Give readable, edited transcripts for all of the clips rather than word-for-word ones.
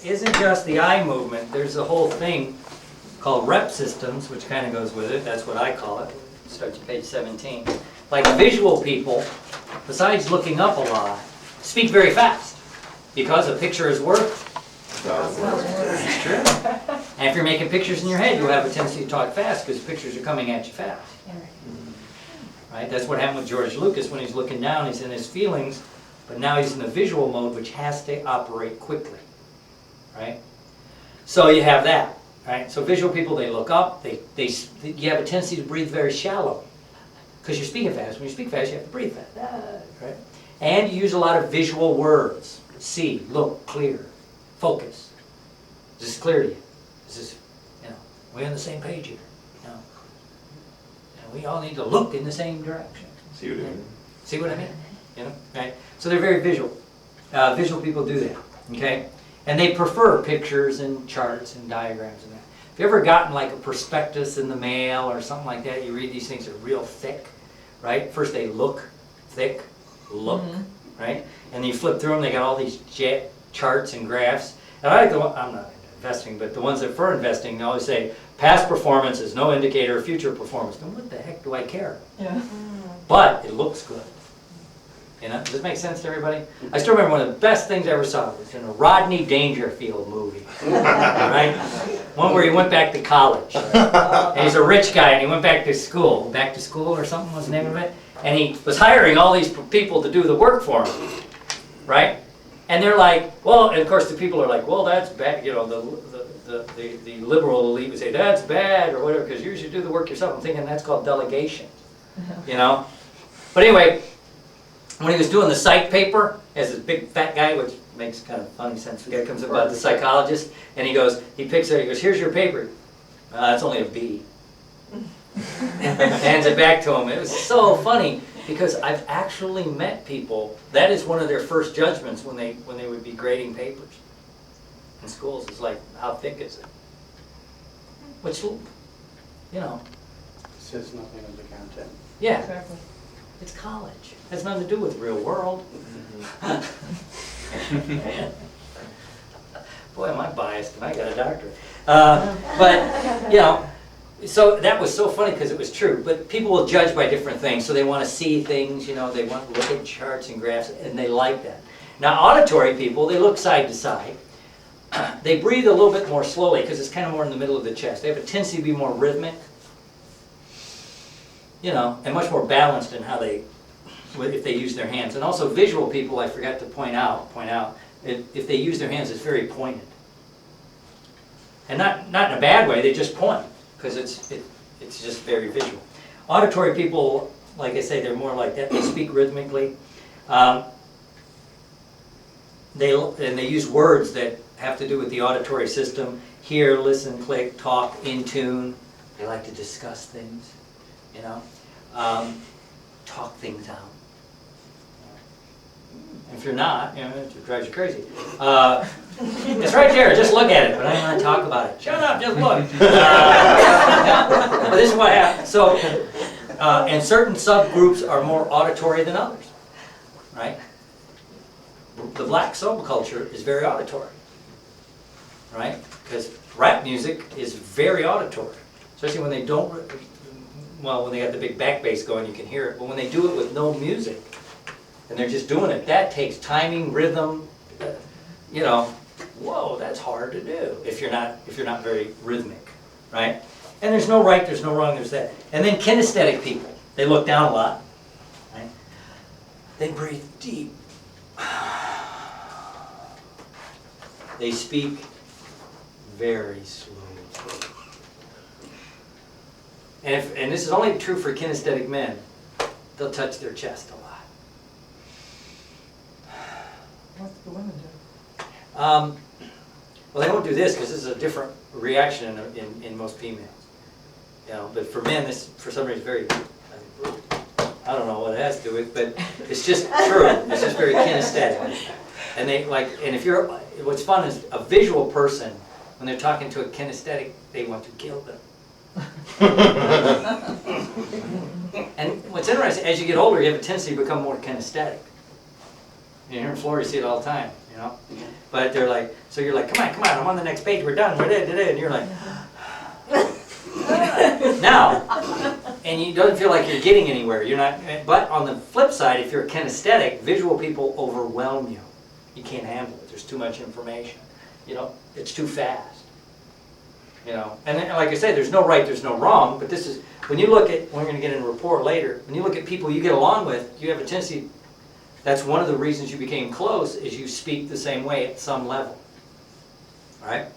isn't just the eye movement. There's a whole thing called rep systems, which kind of goes with it. That's what I call it. Starts at page 17. Like visual people, besides looking up a lot, speak very fast. Because a picture is worth. It's true. And if you're making pictures in your head, you'll have a tendency to talk fast because pictures are coming at you fast. Right? That's what happened with George Lucas when he's looking down. He's in his feelings, but now he's in the visual mode, which has to operate quickly. Right? So you have that. Right? So visual people, they look up. You have a tendency to breathe very shallow because you're speaking fast. When you speak fast, you have to breathe fast. Right? And you use a lot of visual words. See, look, clear, focus. Is this clear to you? Is this, we're on the same page here. And we all need to look in the same direction. See what I mean? See what I mean? Right? So they're very visual. Visual people do that, okay? And they prefer pictures and charts and diagrams and that. If you ever gotten like a prospectus in the mail or something like that, you read these things, they're real thick, right? First they look thick, right? And then you flip through them, they got all these charts and graphs. And I like the one, I'm not into investing, but the ones that for investing, they always say, past performance is no indicator of future performance. Then what the heck do I care? Yeah. But it looks good. Does this make sense to everybody? I still remember one of the best things I ever saw was in a Rodney Dangerfield movie. Right? One where he went back to college. And he's a rich guy and he went back to school. Back to school or something was the name of it. And he was hiring all these people to do the work for him. Right? And they're like, well, and of course the people are like, well, that's bad. The liberal elite would say, that's bad or whatever, because you should do the work yourself. I'm thinking that's called delegation. But anyway, when he was doing the psych paper, as this big fat guy, which makes kind of funny sense, the guy comes up about the psychologist, and he picks it, he goes, here's your paper. It's only a B. Hands it back to him. It was so funny, because I've actually met people, that is one of their first judgments when they would be grading papers in schools. It's like, how thick is it? Which, says nothing of the content. Yeah. Exactly. It's college. It has nothing to do with the real world. Boy, am I biased, and I got a doctorate. But, so that was so funny because it was true. But people will judge by different things. So they want to see things, they want to look at charts and graphs, and they like that. Now, auditory people, they look side to side. They breathe a little bit more slowly because it's kind of more in the middle of the chest. They have a tendency to be more rhythmic. And much more balanced in how if they use their hands. And also visual people, I forgot to point out, if they use their hands, it's very pointed. And not in a bad way, they just point, because it's just very visual. Auditory people, like I say, they're more like that. They speak rhythmically. They use words that have to do with the auditory system. Hear, listen, click, talk, in tune. They like to discuss things. Talk things out. If you're not, it drives you crazy. It's right there, just look at it, but I don't want to talk about it. Shut up, just look. But this is what happens. So, and certain subgroups are more auditory than others, right? The black subculture is very auditory, right? Because rap music is very auditory, especially when they don't. Well, when they got the big back bass going, you can hear it. But when they do it with no music, and they're just doing it, that takes timing, rhythm. Whoa, that's hard to do if you're not very rhythmic, right? And there's no right, there's no wrong, there's that. And then kinesthetic people, they look down a lot, right? They breathe deep. They speak very slowly. And this is only true for kinesthetic men. They'll touch their chest a lot. What do the women do? Well, they don't do this because this is a different reaction in most females. But for men, this for some reason is very. I don't know what it has to do with, but it's just true. It's just very kinesthetic. And what's fun is a visual person, when they're talking to a kinesthetic, they want to kill them. And what's interesting, as you get older, you have a tendency to become more kinesthetic. Here in Florida, you see it all the time. know? But they're like, so you're like, come on, I'm on the next page, we're done, and you're like, now, and you don't feel like you're getting anywhere. You're not. But on the flip side, if you're kinesthetic, visual people overwhelm you. You can't handle it. There's too much information. You know, it's too fast. You know, and then, like I say, there's no right, there's no wrong. But this is when you look at. We're going to get in rapport later. When you look at people you get along with, you have a tendency. That's one of the reasons you became close. Is you speak the same way at some level. All right.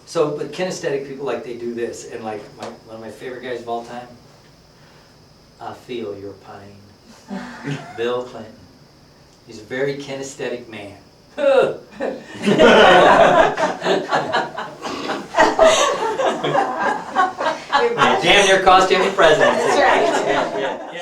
So, but kinesthetic people, like, they do this, and like one of my favorite guys of all time, I feel your pain. Bill Clinton. He's a very kinesthetic man. Damn near cost him the presidency. That's right. Yeah.